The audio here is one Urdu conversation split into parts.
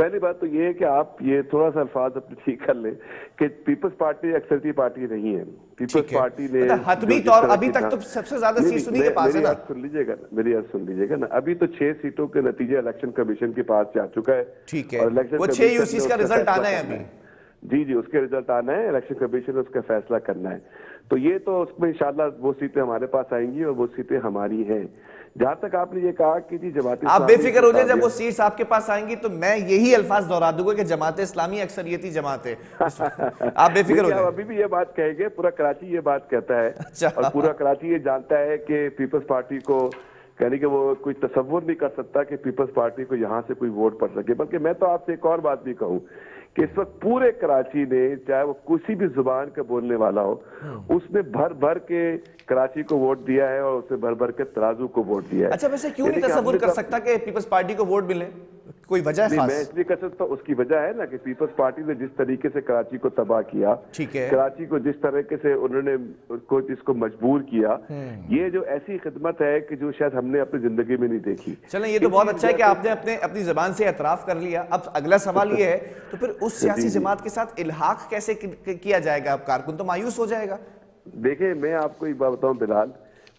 پہلی بات تو یہ ہے کہ آپ یہ تھوڑا سا الفاظ اپنے ٹھیک کر لیں کہ پیپلز پارٹی اکثریتی پارٹی نہیں ہے. پیپلز پارٹی نے حتمی طور ابھی تک تو سب سے زیادہ سیٹ انہی کے پاس ہے نا. میری عرض سن لیجیے گا نا. ابھی تو 6 سیٹوں کے نتیجے الیکشن کمیشن کے پاس جا چکا ہے. ٹھیک ہے, وہ 6 یوسیز کا رزلٹ آنا ہے ابھی. جی اس کے رزلٹ آنا ہے, الیکشن کمیشن نے اس کا فیصلہ کرنا ہے. تو یہ تو اس میں انشاءاللہ وہ سیٹیں ہمارے پاس آئیں گی اور وہ سیٹیں ہماری ہیں. جہاں تک آپ نے یہ کہا کہ جی جماعت آپ بے فکر ہو جائیں, جب وہ سیٹس آپ کے پاس آئیں گی تو میں یہی الفاظ دہرا دوں گا کہ جماعت اسلامی اکثریتی جماعت ہے. آپ بے فکر ہو جائیں. ابھی بھی یہ بات کہیں گے, پورا کراچی یہ بات کہتا ہے اور پورا کراچی یہ جانتا ہے کہ پیپلز پارٹی کو, یعنی کہ وہ کوئی تصور نہیں کر سکتا کہ پیپلز پارٹی کو یہاں سے کوئی ووٹ پڑ سکے. بلکہ میں تو آپ سے ایک اور بات بھی کہوں کہ اس وقت پورے کراچی نے, چاہے وہ کسی بھی زبان کا بولنے والا ہو, اس نے بھر بھر کے کراچی کو ووٹ دیا ہے اور اس نے بھر بھر کے ترازو کو ووٹ دیا ہے. اچھا ویسے کیوں نہیں تصور کر سکتا کہ پیپلز پارٹی کو ووٹ ملے, کوئی وجہ خاص؟ میں اس لیے کر سکتا ہوں, اس کی وجہ ہے نا کہ پیپلز پارٹی نے جس طریقے سے کراچی کو تباہ کیا, کراچی کو جس طریقے سے انہوں نے اس کو مجبور کیا, یہ جو ایسی خدمت ہے کہ جو شاید ہم نے اپنی زندگی میں نہیں دیکھی. چلیں یہ تو بہت اچھا ہے کہ آپ نے اپنی زبان سے اعتراف کر لیا. اب اگلا سوال یہ ہے تو پھر اس سیاسی جماعت کے ساتھ الحاق کیسے کیا جائے گا؟ اب کارکن تو مایوس ہو جائے گا. دیکھیں میں آپ کو ایک بات بتاؤں بلال,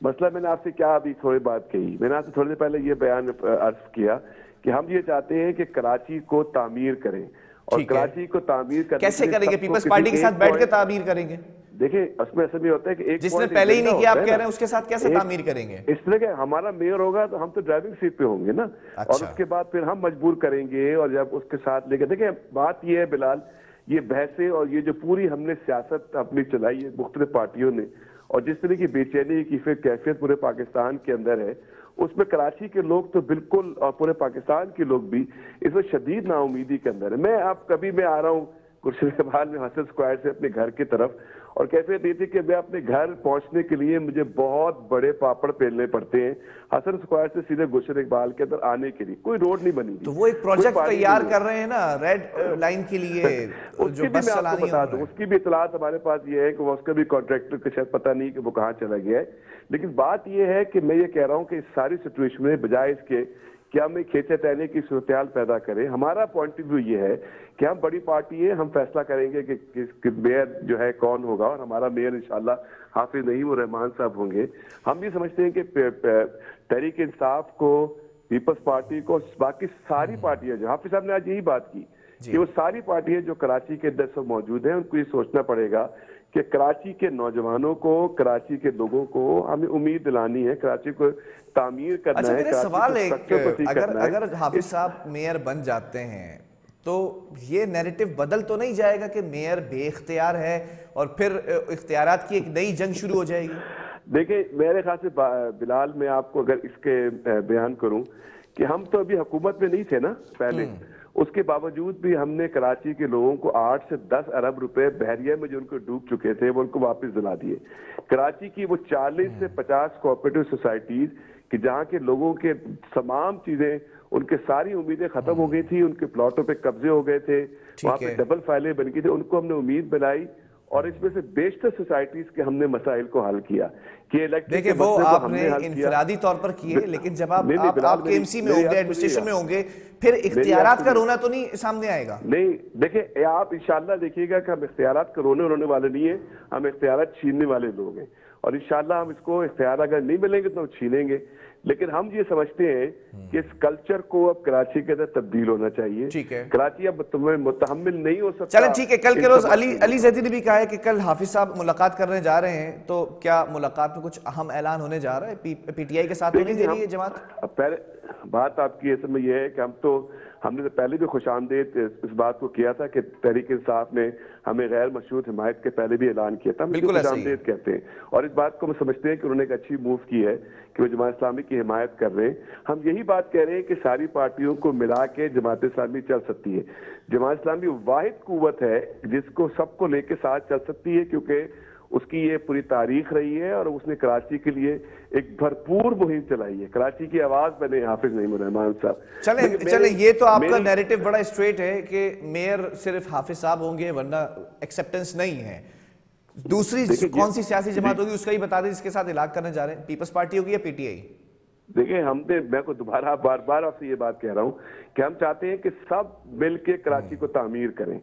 مسئلہ میں نے آپ سے کیا ابھی تھوڑی بات کہی, میں نے آپ سے تھوڑی دیر پہلے یہ بیان عرض کیا کہ ہم یہ چاہتے ہیں کہ کراچی کو تعمیر کریں, اور کراچی کو تعمیر کرنے کیسے کریں گے؟ پیپلز پارٹی کے ساتھ بیٹھ کے تعمیر کریں گے. دیکھیں اس میں ایسا بھی ہوتا ہے کہ ایک جس نے پہلے ہی نہیں کیا, آپ کہہ رہے ہیں اس کے ساتھ کیسے تعمیر کریں گے؟ اس طرح کہ ہمارا میئر ہوگا تو ہم تو ڈرائیونگ سیٹ پہ ہوں گے نا, اور اس کے بعد پھر ہم مجبور کریں گے, اور جب اس کے ساتھ لے کے دیکھیں بات یہ ہے بلال, یہ بحثیں اور یہ جو پوری ہم نے سیاست اپنی چلائی ہے مختلف پارٹیوں نے, اور جس طرح کی بے چینی کی کیفیت پورے پاکستان کے اندر ہے, اس میں کراچی کے لوگ تو بالکل, اور پورے پاکستان کے لوگ بھی اس میں شدید نا امیدی کے اندر ہے. میں آ رہا ہوں کرشن میں حسن اسکوائر سے اپنے گھر کی طرف, اور کیفیت یہ تھی کہ میں اپنے گھر پہنچنے کے لیے مجھے بہت بڑے پاپڑ پھیلنے پڑتے ہیں حسن اسکوائر سے سیدھے گلشن اقبال کے اندر آنے کے لیے. کوئی روڈ نہیں بنی. تو وہ ایک پروجیکٹ تیار کر رہے ہیں نا ریڈ لائن کے لیے, اس کی بھی میں آپ کو بتا دوں, اس کی بھی اطلاعات ہمارے پاس یہ ہے کہ وہ اس کا بھی کانٹریکٹر کا شاید پتہ نہیں کہ وہ کہاں چلا گیا ہے. لیکن بات یہ ہے کہ میں یہ کہہ رہا ہوں کہ اس ساری سچویشن میں بجائے اس کے کہ ہم ایک کھینچے تینے کی صورتحال پیدا کریں, ہمارا پوائنٹ آف ویو یہ ہے کہ ہم بڑی پارٹی ہے, ہم فیصلہ کریں گے کہ میئر جو ہے کون ہوگا, اور ہمارا میئر انشاءاللہ حافظ نعیم الرحمان صاحب ہوں گے. ہم یہ سمجھتے ہیں کہ تحریک انصاف کو, پیپلز پارٹی کو, باقی ساری پارٹیاں, جو حافظ صاحب نے آج یہی بات کی کہ وہ ساری پارٹیاں جو کراچی کے اندر سب موجود ہیں, ان کو یہ سوچنا پڑے گا کہ کراچی کے نوجوانوں کو, کراچی کے لوگوں کو ہمیں امید دلانی ہے, کراچی کو تعمیر کرنا ہے. اچھا میرا سوال ہے, اگر حافظ صاحب میئر بن جاتے ہیں تو یہ نیریٹو بدل تو نہیں جائے گا کہ میئر بے اختیار ہے اور پھر اختیارات کی ایک نئی جنگ شروع ہو جائے گی؟ دیکھیں میرے خیال سے بلال, میں آپ کو اگر اس کے بیان کروں کہ ہم تو ابھی حکومت میں نہیں تھے نا پہلے, اس کے باوجود بھی ہم نے کراچی کے لوگوں کو 8 سے 10 ارب روپے بحریہ میں جو ان کو ڈوب چکے تھے وہ ان کو واپس دلا دیے. کراچی کی وہ 40 سے 50 کوآپریٹو سوسائٹیز کہ جہاں کے لوگوں کے تمام چیزیں, ان کے ساری امیدیں ختم ہو گئی تھی, ان کے پلاٹوں پہ قبضے ہو گئے تھے, وہاں پہ ڈبل فائلیں بن گئی تھی, ان کو ہم نے امید بنائی, اور اس میں سے بیشتر سوسائٹیز کے ہم نے مسائل کو حل کیا. دیکھیں وہ آپ نے انفرادی طور پر کیے, لیکن جب آپ کے ایم سی میں ہوں گے, ایڈمنسٹریشن میں ہوں گے, پھر اختیارات کا رونا تو نہیں سامنے آئے گا؟ نہیں دیکھیں آپ انشاءاللہ دیکھیے گا کہ ہم اختیارات کا رونے والے نہیں ہیں, ہم اختیارات چھیننے والے لوگ ہیں, اور انشاءاللہ ہم اس کو اختیار اگر نہیں ملیں گے تو چھینیں گے. لیکن ہم یہ سمجھتے ہیں کہ اس کلچر کو اب کراچی کے اندر تبدیل ہونا چاہیے. کراچی اب تمہیں متحمل نہیں ہو سکتا. چلیں ٹھیک ہے, کل کے روز علی زیدی نے بھی کہا ہے کہ کل حافظ صاحب ملاقات کرنے جا رہے ہیں, تو کیا ملاقات میں کچھ اہم اعلان ہونے جا رہا ہے؟ پی ٹی آئی کے ساتھ نہیں دے رہی ہے جماعت؟ پہلے بات آپ کی اس میں یہ ہے کہ ہم نے پہلے بھی خوش آمدید اس بات کو کیا تھا کہ تحریک انصاف نے ہمیں غیر مشروط حمایت کے پہلے بھی اعلان کیا تھا, ہم خوش آمدید کہتے ہیں, اور اس بات کو ہم سمجھتے ہیں کہ انہوں نے ایک اچھی موو کی ہے کہ وہ جماعت اسلامی کی حمایت کر رہے ہیں. ہم یہی بات کہہ رہے ہیں کہ ساری پارٹیوں کو ملا کے جماعت اسلامی چل سکتی ہے. جماعت اسلامی واحد قوت ہے جس کو سب کو لے کے ساتھ چل سکتی ہے, کیونکہ اس کی یہ پوری تاریخ رہی ہے, اور اس نے کراچی کے لیے ایک بھرپور مہم چلائی ہے. کراچی کی آواز بنے حافظ نعیم الرحمان صاحب. چلیں یہ تو آپ کا نیریٹو بڑا اسٹریٹ ہے کہ میئر صرف حافظ صاحب ہوں گے, ورنہ ایکسیپٹنس نہیں ہے. دوسری کون سی سیاسی جماعت ہوگی اس کا ہی بتا دیں جس کے ساتھ علاق کرنے جا رہے ہیں؟ پیپلز پارٹی ہوگی یا پی ٹی آئی؟ دیکھیں میں کو دوبارہ بار بار آپ سے یہ بات کہہ رہا ہوں کہ ہم چاہتے ہیں کہ سب مل کے کراچی کو تعمیر کریں.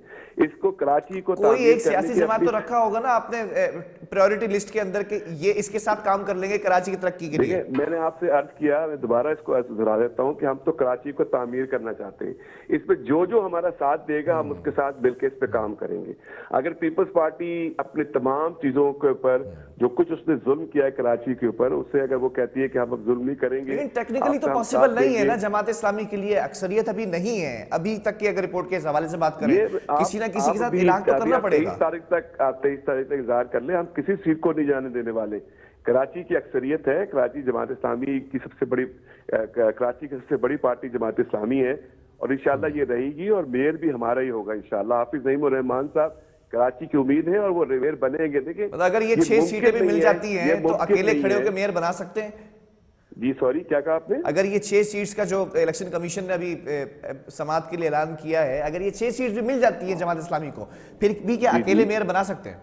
اس کو کراچی کو کوئی ایک سیاسی جماعت تو رکھا ہوگا نا آپ نے پریورٹی لسٹ کے اندر کہ یہ اس کے ساتھ کام کر لیں گے کراچی کی ترقی کے لیے. دیکھیں میں نے آپ سے عرض کیا, میں دوبارہ اس کو دہرا دیتا ہوں کہ ہم تو کراچی کو تعمیر کرنا چاہتے ہیں. اس پہ جو ہمارا ساتھ دے گا ہم اس کے ساتھ مل کے اس پہ کام کریں گے. اگر پیپلز پارٹی اپنے تمام چیزوں کے اوپر جو کچھ اس نے ظلم کیا ہے کراچی کے اوپر, اس سے اگر وہ کہتی ہے کہ ہم اب ظلم نہیں کریں گے, لیکن ٹیکنیکلی تو پاسبل نہیں ہے نا. جماعت اسلامی کے لیے اکثریت ابھی نہیں ہے ابھی تک کی. اگر رپورٹ کے حوالے سے بات کریں کسی نہ کسی کے ساتھ اعلان تو کرنا پڑے گا. 23 تاریخ تک انتظار کر لیں, ہم کسی سیٹ کو نہیں جانے دینے والے. کراچی کی اکثریت ہے, کراچی جماعت اسلامی کی کراچی کی سب سے بڑی پارٹی جماعت اسلامی ہے, اور انشاءاللہ یہ رہے گی, اور میئر بھی ہمارا ہی ہوگا انشاءاللہ. حافظ نعیم الرحمان صاحب کراچی کی امید ہے اور وہ میئر بنیں گے. دیکھیں اگر یہ 6 سیٹیں بھی مل جاتی ہیں تو اکیلے کھڑے ہو کے میئر بنا سکتے ہیں. جی سوری کیا کہا آپ نے؟ اگر یہ 6 سیٹس کا جو الیکشن کمیشن نے ابھی سماعت کے لیے اعلان کیا ہے, اگر یہ 6 سیٹس بھی مل جاتی ہیں جماعت اسلامی کو, پھر بھی کیا اکیلے میئر بنا سکتے ہیں؟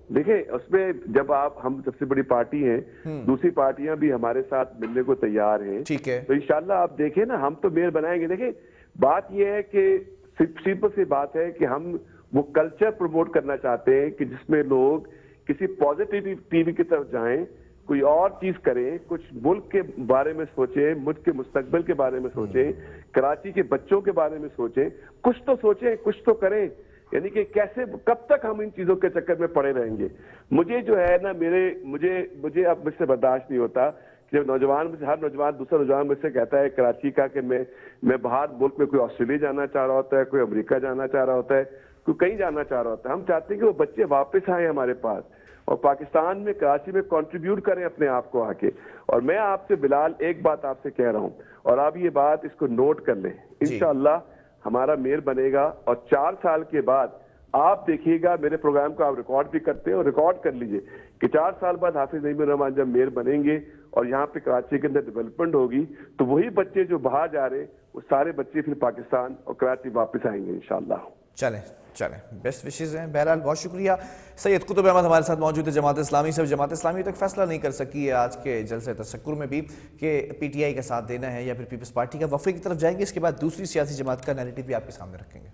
دیکھیں اس میں جب ہم سب سے بڑی پارٹی ہیں, دوسری پارٹیاں بھی ہمارے ساتھ ملنے کو تیار ہیں, ٹھیک ہے, تو انشاءاللہ آپ دیکھیں نا, ہم تو میئر بنائیں گے. دیکھیں بات یہ ہے کہ سمپل سی بات ہے کہ ہم وہ کلچر پروموٹ کرنا چاہتے ہیں کہ جس میں لوگ کسی پازیٹیوٹی کی طرف جائیں, کوئی اور چیز کریں, کچھ ملک کے بارے میں سوچیں, ملک کے مستقبل کے بارے میں سوچیں, کراچی کے بچوں کے بارے میں سوچیں, کچھ تو سوچیں, کچھ تو کریں. یعنی کہ کیسے کب تک ہم ان چیزوں کے چکر میں پڑے رہیں گے. مجھے جو ہے نا مجھے اب مجھ سے برداشت نہیں ہوتا کہ جب نوجوان میں سے ہر نوجوان دوسرا نوجوان مجھ سے کہتا ہے کراچی کا کہ میں باہر ملک میں کوئی آسٹریلیا جانا چاہ رہا ہوتا ہے, کوئی امریکہ جانا چاہ رہا ہوتا ہے, کوئی کہیں جانا چاہ رہا ہوتا ہے. ہم چاہتے ہیں کہ وہ بچے واپس آئیں ہمارے پاس اور پاکستان میں کراچی میں کنٹریبیوٹ کریں اپنے آپ کو آ کے. اور میں آپ سے بلال ایک بات آپ سے کہہ رہا ہوں, اور آپ یہ بات اس کو نوٹ کر لیں, انشاءاللہ ہمارا میئر بنے گا, اور 4 سال کے بعد آپ دیکھیے گا میرے پروگرام کو, آپ ریکارڈ بھی کرتے ہیں اور ریکارڈ کر لیجئے کہ 4 سال بعد حافظ نعیم الرحمان جب میئر بنیں گے اور یہاں پہ کراچی کے اندر ڈیولپمنٹ ہوگی, تو وہی بچے جو باہر جا رہے ہیں وہ سارے بچے پھر پاکستان اور کراچی واپس آئیں گے انشاءاللہ. چلیں بیسٹ وشز ہیں. بہرحال بہت شکریہ. سید قطب احمد ہمارے ساتھ موجود ہے جماعت اسلامی سے. جماعت اسلامی تک فیصلہ نہیں کر سکی ہے آج کے جلسہ تشکر میں بھی کہ پی ٹی آئی کا ساتھ دینا ہے یا پھر پیپلز پارٹی کا. وفد کی طرف جائیں گے, اس کے بعد دوسری سیاسی جماعت کا نیریٹو بھی آپ کے سامنے رکھیں گے.